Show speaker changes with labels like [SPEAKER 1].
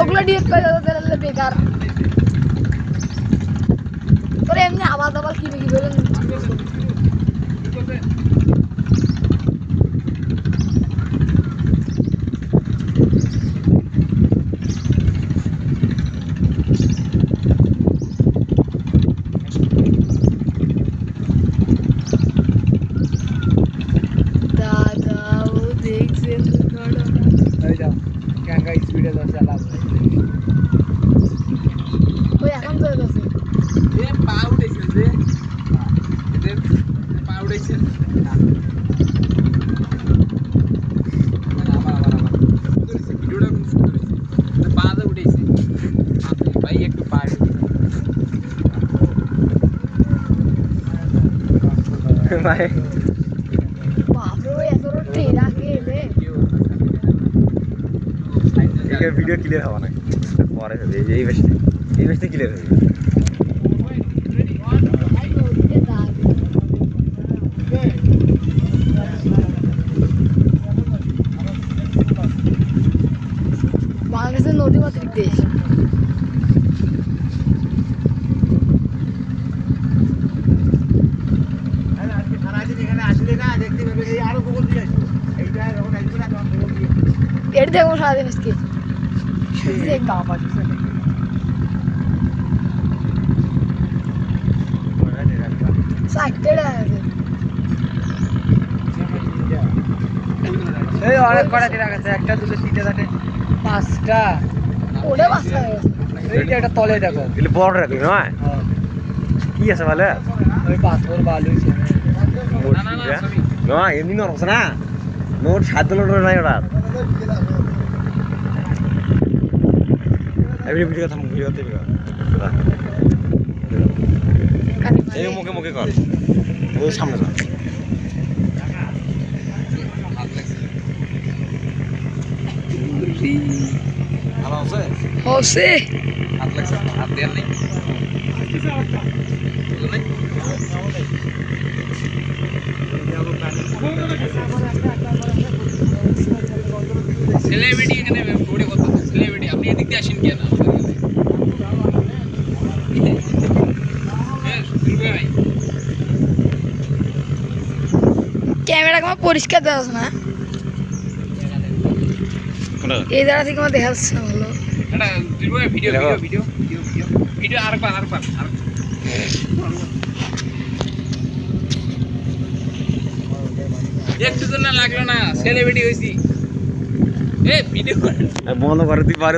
[SPEAKER 1] ওগুলো ডিলিট করে দাও তাহলে বেকার তোরে এমনি আবার আবার কি বলেন
[SPEAKER 2] ভিডিও ক্লিয়ার হবে না পরে হবে এই বেশি ক্লিয়ার হবে
[SPEAKER 1] বাংলাদেশের নদীমাতৃক দেশ এর দেখো সারাদিন আজকে
[SPEAKER 2] এই অনেক কটা দিন গেছে একটা দুটো তিনটে চারটে পাঁচটা
[SPEAKER 1] ওটা বাচ্চা
[SPEAKER 2] এইটা একটা তলে দেখো এগুলো বড় রাখলি নয় কি আছে বলে ওই পাথর বালু না এমনি নরম আছে না নোট 7 লোড নাই ওটা এই ভিডিও থাম ভিডিওতে এই মুখে মুখে কর ওই সামনে যা ভালো আছে
[SPEAKER 1] হচ্ছে
[SPEAKER 2] হাত লাগছে হাত দেন নাই সেলিব্রিটি এখানে ভিডিও করতে সেলিব্রিটি আপনি এদিক দিয়ে আসেন কেন
[SPEAKER 1] ক্যামেরা কেমন পরিষ্কার দেওয়া আছে না এই জায়গা থেকে আমার দেখা যাচ্ছে না ভালো
[SPEAKER 2] ভিডিও ভিডিও ভিডিও ভিডিও আর একটু তো না লাগলো না সেলিব্রিটি হইছি এ ভিডিও বন্ধ করে দিই পারে